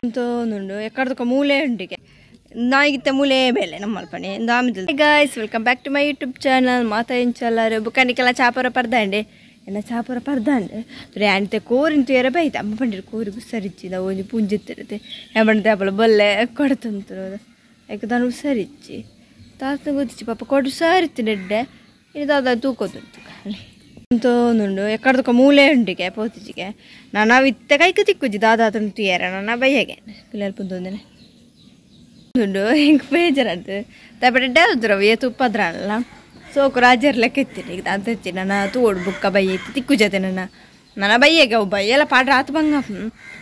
ಅಂತೋನುಂಡು ಎಕ್ಕಡದಕ್ಕ ಮೂಲೆ ಉಂಟಿಗೆ ನಾಯಿಗಿತ್ತ ಮೂಲೆ ಬೇಲೆ ನಮ್ಮಲ್ಪನೆ ದಾಮಿದ guys welcome back to my YouTube channel ಮಾತಾ ಇಂಚಲ್ಲಾರು ಬುಕ್ಕನಿಕೆಲ್ಲ ಚಾಪರ ಪರ್ದಾಂಡೆ ಎಲ್ಲ ಚಾಪರ ಪರ್ದಾಂಡೆ ಆಂತೆ ಕೋರಿಂತು ಎರ ಬೈತೆ ಅಮ್ಮ ಪಂಡಿರು ಕೋರಿ ಸರಿಚ್ಚಿದ ಒಂಜಿ ಪುಂಜಿತ್ತಿರುತ್ತೆ ಯಾಬಂಡೆ ಅಪ್ಪಲ ಬೊಲ್ಲೆ ಕೊಡ್ತಂತು ಯಾಕೆ ನಾನು ಸರಿಚ್ಚಿ ತಾತ ಗೊತ್ತಿಚ್ಚಿ ಪಾಪ ಕೊಡು ಸರಿತ್ತು ನೆಡ್ಡೆ ಇದು ದಾದ ತೂಕೋತುಂಟು ಖಾಲಿ ಅಂತೋನುಂಡು ಎಕ್ಕಡದಕ್ಕ ಮೂಲೆ ಉಂಟಿಗೆ ಪೋತಿಜಿಗೆ ನಾನು ಇತ್ತೆ ಕೈಕ ತಿಕ್ಕುಜಿ ದಾದಾತಂತು ಏರ ನನ್ನ ಬಯ್ಯಗೆ ಪಿಲ್ಲರ್ ಪುಂತೊಂದೇನೆ ಉಂಡು ಹಿಂಗೆ ಬೇಜಾರಂತ ತಪ್ಪಡೆ ಡಲ್ದ್ರವ ತುಪ್ಪದ್ರಲ್ಲ ಸೋಕು ರಾಜರ್ ಲೆಕ್ಕ ಎತ್ತೀನಿ ಈಗ ಅಂತ ಹಚ್ಚಿ ನನ್ನ ತೋಡು ಬುಕ್ಕ ಬಯ್ಯ ಎತ್ತಿ ತಿಕ್ಕು ಜೊತೆ ನನ್ನ ಬಯ್ಯಗೆ ಅವು ಬಯ್ಯೆಲ್ಲ ಪಾಡ್ರ ಆತು ಬಂಗ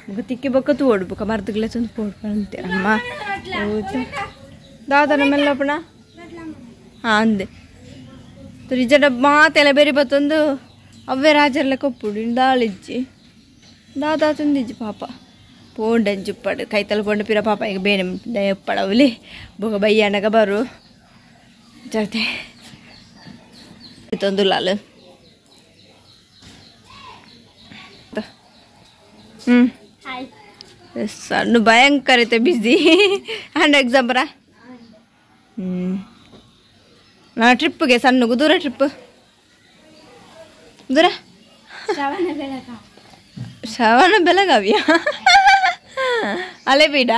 ಮುಗ ತಿಕ್ಕಿ ಬೊಕ್ಕ ತೋಡು ಬುಕ್ಕ ಮರದಗ್ಲೆ ತಂದು ಪೋಡ್ಕೊಂತೀರಮ್ಮ ಹೌದು ದಾದ ನಮ್ಮೆಲ್ಲಪ್ಪಣ ಹಾಂ ಅಂದೆ ನಿಜ ಮಾತೆಲ್ಲ ಬೇರೆ ಬತ್ತೊಂದು ಅವೇ ರಾಜರ್ಲೆ ಕೊಪ್ಪುಡು ದಾಳಿಜ್ಜಿ ದಾದಾ ತಂದಿಜ್ಜಿ ಪಾಪ ಪೋಂಡಂಜು ಉಪ್ಪಡು ಕೈ ತಲ್ಕೊಂಡು ಪಿರ ಪಾಪ ಈಗ ಬೇನೆ ಎಪ್ಪಡವಲಿ ಬೊಗ ಬಯ್ಯಣ್ಣಗ ಬರು ಜೊತೆ ತಂದು ಲಾಲು ಸಣ್ಣ ಭಯಂಕರ ಐತೆ ಬಿಸಿ ಹ್ಯಾಂಡ್ ಎಕ್ಸಾಮ್ ಬರ ನಾನು ಟ್ರಿಪ್ಗೆ ಸಣ್ಣಗೂ ದೂರ ಟ್ರಿಪ್ ದೂರ ಶ್ರವಣ ಬೆಳಗಾವಿಯ ಹಳೆಬೀಡ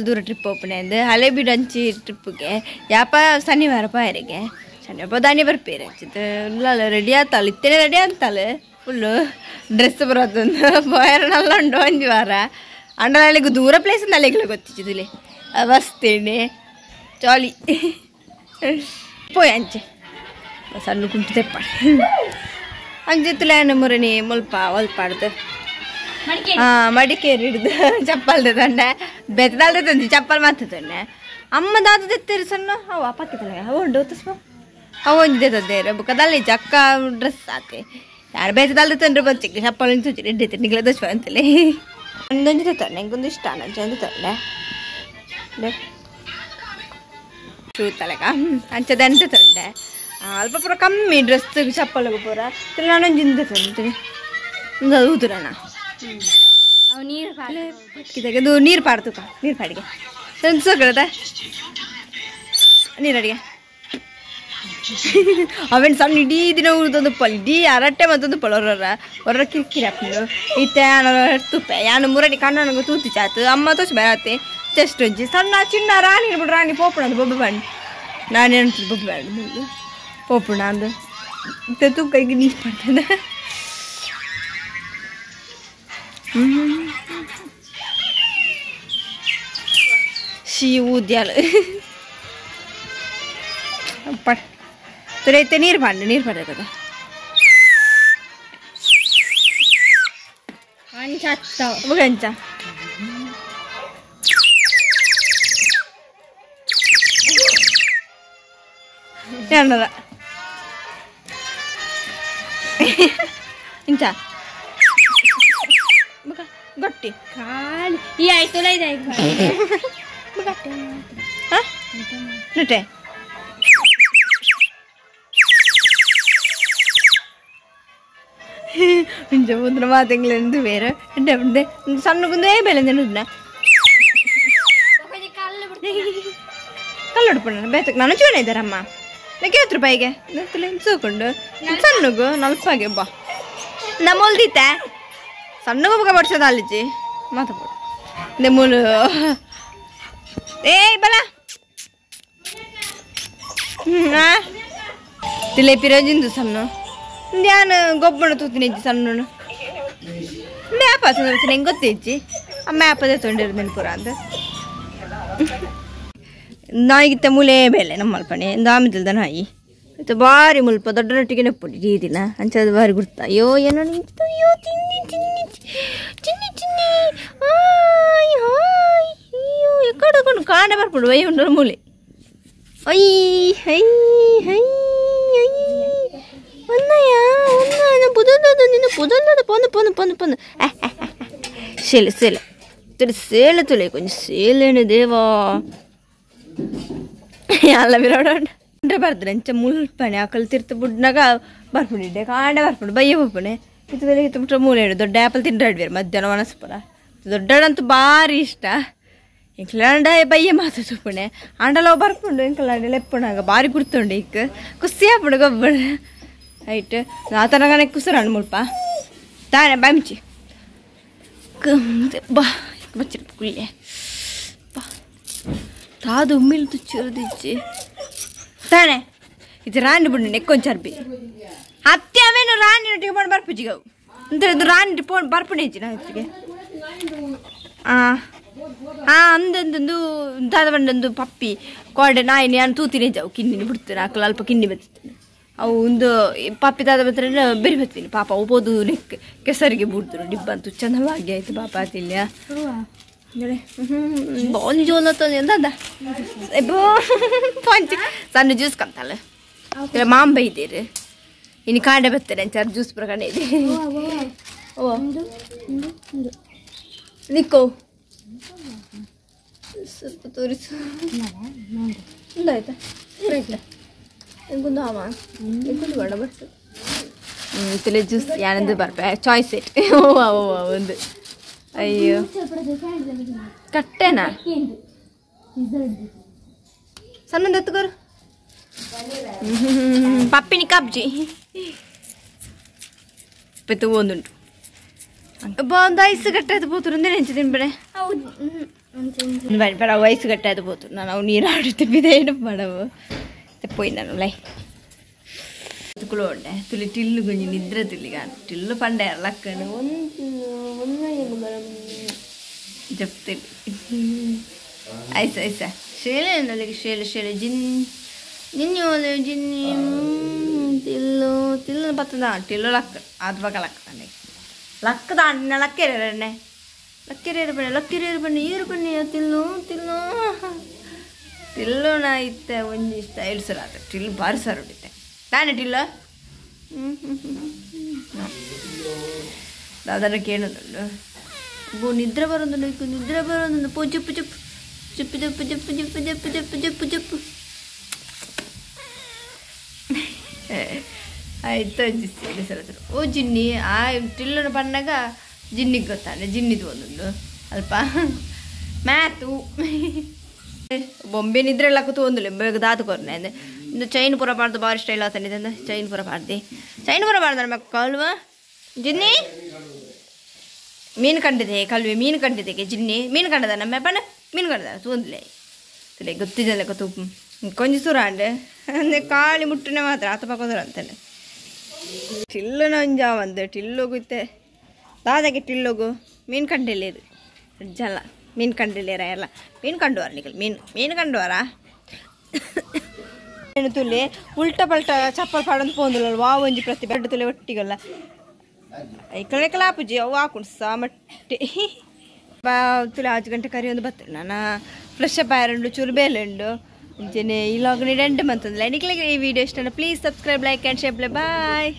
ದೂರ ಟ್ರಿಪ್ ಓಪನೆ ಅಂದು ಹಳೆಬೀಡು ಹಂಚಿ ಟ್ರಿಪ್ಗೆ ಯಾಪ ಶನಿವಾರ ಪಾಯರಿಗೆ ಶನಿವಾರ ದಾನಿ ಬರ್ಪೇರೆ ಹಚ್ಚಿತ್ತು ರೆಡಿ ಆತಲ್ಲ ಇತ್ತೇನೆ ರೆಡಿ ಅಂತಲ್ಲ ಫುಲ್ಲು ಡ್ರೆಸ್ ಬರೋದೊಂದು ಬಾಯರನೆಲ್ಲ ಉಂಟು ಒಂದು ವಾರ ಅಂಡಲಿಗೂ ದೂರ ಪ್ಲೇಸ್ ನಲ್ಲಿಗೆ ಗೊತ್ತಿದ್ದಿಲ್ಲ ಅವಸ್ತೇನೆ ಜಾಲಿ ಪೋಯ್ ಅಂಚೆ ಸಣ್ಣ ಕುಂಟು ತೆಪ್ಪ ಅಂಜತ್ತುಲೇನು ಮುರಣಿ ಮುಲ್ಪ ಒಲ್ಪಾಡ್ದು ಮಡಿಕೇರಿ ಹಿಡ್ದು ಚಪ್ಪಲ್ದ ತಂಡೆ ಬೆತ್ತದಲ್ದೆ ತಂದಿ ಚಪ್ಪಲ್ ಮಾತು ತಂಡೆ ಅಮ್ಮ ದಾದ ತೆತ್ತೇರಿ ಸಣ್ಣ ಅವು ಅಪ್ಪಕ್ಕಿತ್ತಲ್ಲ ಅವು ಉಂಡು ತಸ್ಮ ಅವು ಒಂದೇ ತಂದೇರು ಬುಕ್ಕದಲ್ಲಿ ಚಕ್ಕ ಡ್ರೆಸ್ ಆತೆ ಯಾರು ಬೆತ್ತದಲ್ದೆ ತಂದ್ರೆ ಬಚ್ಚಿಗೆ ಚಪ್ಪಲ್ ನಿಂತು ಎಡ್ಡೈತೆ ನಿಗ್ಲ ದಶ್ವ ಅಂತಲೇ ಒಂದೊಂದು ತಂದೆ ನಂಗೊಂದು ಇಷ್ಟ ನಂಜೊಂದು ತಂಡೆ ಶೂತಲೆಗ ಅಂಚದ ಎಂತ ತಂಡೆ ಅಲ್ಪ ಪೂರ ಕಮ್ಮಿ ಡ್ರೆಸ್ ಚಪ್ಪಲಿಗೆ ಪೂರ ನಾನೊಂದು ಜಿಂದ ತಂತೀನಿ ಒಂದು ಅದು ಊದುರಣ ಇದು ನೀರು ಪಾಡ್ತುಕ ನೀರು ಪಾಡಿಗೆ ಸೋಕಳದ ನೀರಡಿಗೆ ಅವನ್ ಸಣ್ಣ ಇಡೀ ದಿನ ಉಳಿದೊಂದು ಪಲ್ ಇಡೀ ಅರಟ್ಟೆ ಮತ್ತೊಂದು ಪಲ್ ಹೊರ ಕಿರಿಕಿರಿ ಹಾಕೊಂಡು ಇತ್ತೆ ತುಪ್ಪೆ ಯಾನು ಮುರಡಿ ಕಣ್ಣನಗ ತೂತಿ ಚಾತು ಅಮ್ಮ ತೋಚ ಬೇರತ್ತೆ ಜಸ್ಟ್ ಒಂಜಿ ಸಣ್ಣ ಚಿನ್ನ ರಾಣಿ ಇರ್ಬಿಡು ರಾಣಿ ಪೋಪುಣ ಅದು ಬೊಬ್ಬೆ ಬಣ್ಣ ನಾನೇನು ಬೊಬ್ಬೆ ಬೇಡ ಪೋಪುಣ ಅಂದು ತೂಕೈಗೆ ನೀರು ಮಾಡ್ತದೆ ಶೀ ಊದ್ಯಾಲು ಪಡ್ ತುರೈತೆ ನೀರು ಪಡ್ತದ ಅಂಚ ಹಚ್ಚ ಏನದ ಇಂಚ ಗಟ್ಟಿ ಖಾಲಿ ಈ ಆಯ್ತಲ್ಲ ಇದೆ ನಟೆ ಇಂಚ ಮುಂದ್ರ ಮಾತೆಂಗ್ಲೆಂದು ಬೇರೆ ಎಡ್ಡೆ ಸಣ್ಣಗುಂದೇ ಬೆಲೆ ನೆನದ ಕಲ್ಲು ಹೊಡ್ಪಣ್ಣ ಬೇತಕ್ಕೆ ನಾನು ಚೂನ ಇದ್ದಾರಮ್ಮ ನನಗೆ 50 ರೂಪಾಯಿಗೆ ಎನ್ಸೋಕೊಂಡು ಸಣ್ಣಗು 40 ಬಾ ನಮ್ಮ ಹೊಲ್ದಿತ್ತೆ ಸಣ್ಣಗೂ ಬುಗ ಬಡ್ಸೋದು ಅಲ್ಲಿಜಿ ಮಾತಾಡ್ಬೋದು ಮೂಲು ಏಯ್ ಬಲ ತಿಲೆ ಪಿರೋಜಿಂದು ಸಣ್ಣ ಧ್ಯಾನ ಗೊಬ್ಬಣ ತೂತೀನಿ ಇಜ್ಜಿ ಸಣ್ಣ ಮ್ಯಾಪ ಸಂದ್ರೆ ಹೆಂಗೆ ಗೊತ್ತಿಜ್ಜಿ ಆ ಮ್ಯಾಪದೇ ತೊಂಡಿರೋದು ನೆನಪುರ ಅಂತ ನಾಯಿಗಿತ್ತ ಮೂಲೆ ಬೇಲೆ ನಮ್ಮಲ್ಪಣೆ ದಾಮಿದಲ್ದ ನಾಯಿ ಇದು ಭಾರಿ ಮುಲ್ಪ ದೊಡ್ಡನೊಟ್ಟಿಗೆ ನೆಪ್ಪುಡಿ ಈ ದಿನ ಅಂಚದು ಭಾರಿ ಗುರ್ತ ಅಯ್ಯೋ ಏನೋ ನಿಂತು ಅಯ್ಯೋ ತಿನ್ನಿ ತಿನ್ನಿ ಚಿನ್ನಿ ಚಿನ್ನಿ ಹಾಯ್ ಹಾಯ್ ಅಯ್ಯೋ ಎಕ್ಕಡಕೊಂಡು ಕಾಣೆ ಬರ್ಬಿಡು ವೈ ಉಂಡ್ರ ಮೂಲೆ ಐ ಹೈ ಹೈ ಐ ಒನ್ನಯ್ಯ ಒನ್ನ ಪುದೊಂದದು ನಿನ್ನ ಪುದೊಂದದು ಪೊಂದು ಪೊಂದು ಪೊಂದು ಪೊಂದು ಸೇಲೆ ಸೇಲೆ ತುಳಿ ಸೇಲೆ ತುಳಿ ಕೊಂಚ ಸೇಲೇನು ದೇವಾ ಎಲ್ಲ ಬಿರೋಡ ಬರ್ದ್ರೆ ಅಂಚ ಮುಲ್ಪಣೆ ಆಕಲ್ ತಿರ್ತು ಬುಡ್ನಾಗ ಬರ್ಬಿಡಿದ್ದೆ ಕಾಂಡೆ ಬರ್ಬಿಡು ಬಯ್ಯ ಹೋಗ್ಪಣೆ ಇತ್ತದಲ್ಲಿ ತುಂಬ ಮೂಲೆ ಇಡು ದೊಡ್ಡ ಆ್ಯಪಲ್ ತಿಂದಾಡ್ಬೇರು ಮಧ್ಯಾಹ್ನ ಮನಸ್ಪುರ ದೊಡ್ಡಡಂತೂ ಭಾರಿ ಇಷ್ಟ ಇಂಕ್ಲಾಂಡ ಬಯ್ಯ ಮಾತು ತುಪ್ಪಣೆ ಆಂಡಲ ಬರ್ಪುಂಡು ಇಂಕಲಾಂಡ ಲೆಪ್ಪುಣಾಗ ಭಾರಿ ಕುಡ್ತುಂಡು ಇಕ್ ಕುಸಿ ಹಾಪುಂಡು ಗೊಬ್ಬಣ ಆಯ್ತು ಆತನಗನೆ ಕುಸರಾಣು ಮುಲ್ಪ ತಾನೆ ಬಾಮಿಚಿ ಬಾ ಬಚ್ಚಿರ ಕುಳ್ಳೆ ಬಾ ತಾದು ಉಮ್ಮಿಲ್ ತುಚ್ಚಿರದಿಚ್ಚಿ ತಾನೆ ಇದು ರಾಣಿ ಬಿಡು ನೆಕ್ಕೊಂಚರ್ಬಿ ಅತ್ತೆ ಆಮೇಲೆ ರಾಣಿ ಒಟ್ಟಿಗೆ ಮಾಡಿ ಬರ್ಪುಜಿಗವು ಅಂದ್ರೆ ಇದು ರಾಣಿ ಪೋನ್ ಬರ್ಪುಣೇಜಿ ನಾ ಹೊತ್ತಿಗೆ ಅಂದೊಂದು ದಾದ ಬಂದೊಂದು ಪಪ್ಪಿ ಕೋಡೆ ನಾಯಿ ನಾನು ತೂತಿನೇ ಜಾವು ಕಿನ್ನಿನಿ ಬಿಡ್ತೇನೆ ಆಕಲ ಅಲ್ಪ ಕಿನ್ನಿ ಬತ್ತಿದ್ದೇನೆ ಅವು ಒಂದು ಪಪ್ಪಿ ದಾದ ಬಂದ್ರೆ ಬೇರೆ ಬತ್ತೀನಿ ಪಾಪ ಒಬೋದು ಕೆಸರಿಗೆ ಬಿಡ್ತಾರೆ ಡಿಬ್ಬಂತೂ ಚೆನ್ನಾಗಿ ಆಯ್ತು ಪಾಪ ಆತಿಲ್ಲ ಬಾಲ್ ಜೋಲತ್ತದ ಎಂದ ಪಂಚಿ ಸಣ್ಣ ಜ್ಯೂಸ್ ಕಂತಲ್ಲ ಇಲ್ಲ ಮಾಂಬ ಇದ್ದೀರಿ ಇನ್ನು ಕಾಂಡೆ ಬರ್ತಾರೆ ಅಂಚಾರು ಜ್ಯೂಸ್ ಪ್ರಕಾರ ಇದೆ ಓ ನಿಕ್ಕೋ ಸ್ವಲ್ಪ ತೋರಿಸು ಆಯ್ತಾ ಎಂಗೊಂದು ಹಾವ ಎಂಗೊಂದು ಬೇಡ ಬರ್ತು ತಲೆ ಜ್ಯೂಸ್ ಯಾನಂದು ಬರ್ಬೇ ಚಾಯ್ಸ್ ಇಟ್ ಒಂದು ಅಯ್ಯೋ ಕಟ್ಟೆನಾ ಸಣ್ಣದು ಎತ್ತುಗೋರು ಪಪ್ಪಿನಿ ಕಬ್ಜಿ ಪೆತ್ತು ಒಂದುಂಟು ಒಂದು ಐಸು ಗಟ್ಟಾಯ್ತು ಬೋತು ನೆಂಚಿದ್ದೀನಿ ಬೇಡ ಬೇಡ ವಯಸ್ಸು ಗಟ್ಟಾಯ್ತು ಬೋತು ನಾನು ಅವು ನೀರು ಆಡುತ್ತಿದ್ದೆ ಏನು ಮಾಡವು ತೆಪ್ಪೋಯ್ ನಾನು ಲೈ ಉಂಡೆ ತುಳಿ ಟಿಲ್ಲು ಗುಂಜಿ ನಿದ್ರೆ ತುಳಿಗ ಟಿಲ್ಲು ಪಂಡೆ ಲಕ್ಕನು ಒಂದು ಜಪ್ತಿ ಐಸ ಐಸ ಶೇಲೆ ನನಗೆ ಶೇಲೆ ಶೇಲೆ ಜಿನ್ಯೋಲೆ ಜಿನ್ನಿ ತಿಲ್ಲು ತಿಲ್ಲು ಬತ್ತದ ಟಿಲ್ಲು ಲಕ್ಕ ಅದು ಬಗ ಲಕ್ಕ ನನಗೆ ಲಕ್ಕದ ಅಣ್ಣ ಲಕ್ಕೆರೆ ಲಕ್ಕೆರೇರು ಬನ್ನಿ ಲಕ್ಕೆರೇರು ಬನ್ನಿ ಈರು ಬನ್ನಿ ತಿಲ್ಲು ತಿಲ್ಲು ತಿಲ್ಲೋಣ ಇತ್ತೆ ಒಂದು ಸ್ಟೈಲ್ ಸರ್ ಆತ ಟಿಲ್ಲು ಭಾರಿ ಸರ್ ಹೊಡಿತೆ ತಾನೆ ಟಿಲ್ಲ ದಾದನ ಕೇಳೋದು ನಿದ್ರೆ ಬರೋದು ನಿದ್ರೆ ಬರೋದು ಪೋ ಜಪ್ಪು ಜಪ್ಪು ಜಪ್ಪು ಜಪ್ಪು ಜಪ್ಪು ಜಪ್ಪು ಜಪ್ಪು ಜಪ್ಪು ಜಪ್ಪು ಜಪ್ಪು ಆಯ್ತು ಅಜ್ಜಿ ಸರ ಓ ಜಿನ್ನಿ ಆ ಟಿಲ್ಲನ ಬಣ್ಣಗ ಜಿನ್ನಿಗೆ ಗೊತ್ತಾನೆ ಜಿನ್ನಿದು ಒಂದೊಂದು ಅಲ್ಪ ಮ್ಯಾತು ಬೊಂಬೆ ನಿದ್ರೆ ಎಲ್ಲ ಕೂತು ಒಂದಿಲ್ಲ ಬೇಗ ದಾತು ಕೊರ್ನೆ ಅಂದ್ರೆ ಇದು ಚೈನ್ ಪೂರ ಪಾಡ್ದು ಭಾರಿ ಸ್ಟೈಲ್ ಆತನಿದೆ ಅಂದ್ರೆ ಚೈನ್ ಪೂರ ಪಾಡ್ದು ಚೈನ್ ಪೂರ ಪಾಡ್ದಾರೆ ಮಕ್ಕ ಅಲ್ವಾ ಜಿನ್ನಿ ಮೀನು ಕಂಡಿದೆ ಕಲ್ವಿ ಮೀನು ಕಂಡಿದೆ ಜಿನ್ನಿ ಮೀನು ಕಂಡದ ನಮ್ಮ ಬಣ್ಣ ಮೀನು ಕಂಡದ ತೂಂದ್ಲೆ ತಲೆ ಗೊತ್ತಿದ್ದಲ್ಲ ಗೊತ್ತು ಕೊಂಚ ಸುರ ಅಂಡೆ ಅಂದ್ರೆ ಕಾಳಿ ಮುಟ್ಟನೆ ಮಾತ್ರ ಆತ ಪಕ್ಕೋದ್ರ ಅಂತಾನೆ ಟಿಲ್ಲುನ ಒಂಜಾವಂದು ಟಿಲ್ಲೋಗುತ್ತೆ ದಾದಾಗೆ ಟಿಲ್ಲೋಗು ಮೀನು ಕಂಡಿಲ್ಲ ಇದು ಜಲ್ಲ ಮೀನು ಕಂಡಿಲ್ಲೇರ ಎಲ್ಲ ಮೀನು ಕಂಡುವಾರ ನಿಖಲ್ ಮೀನು ಕಂಡುವಾರ ಏನು ತುಲೆ ಉಲ್ಟ ಪಲ್ಟ ಚಪ್ಪಲ್ ಪಾಡಂತ ಪೋಂದಿಲ್ಲ ವಾವ್ ಒಂಜಿ ಪ್ರತಿ ಬೆಡ್ ತುಲೆ ಒಟ್ಟಿಗಲ್ಲ ಐಕಲೇ ಕಲಾಪುಜಿ ಅವು ಹಾಕೊಂಡು ಸಾಮಟ್ಟಿ ತುಲೆ 5 ಗಂಟೆ ಕರಿ ಒಂದು ಬರ್ತೇನೆ ನಾನು ಫ್ರೆಶ್ ಅಪ್ ಆಯರುಂಡು ಚೂರು ಬೇಲುಂಡು ಇಂಚೆನೆ ಈ ಲಾಗ್ 2 ಮಂತ್ ಅಂದಿಲ್ಲ ನಿಖಲಿಗೆ ಈ ವಿಡಿಯೋ ಇಷ್ಟ please subscribe like and share bye.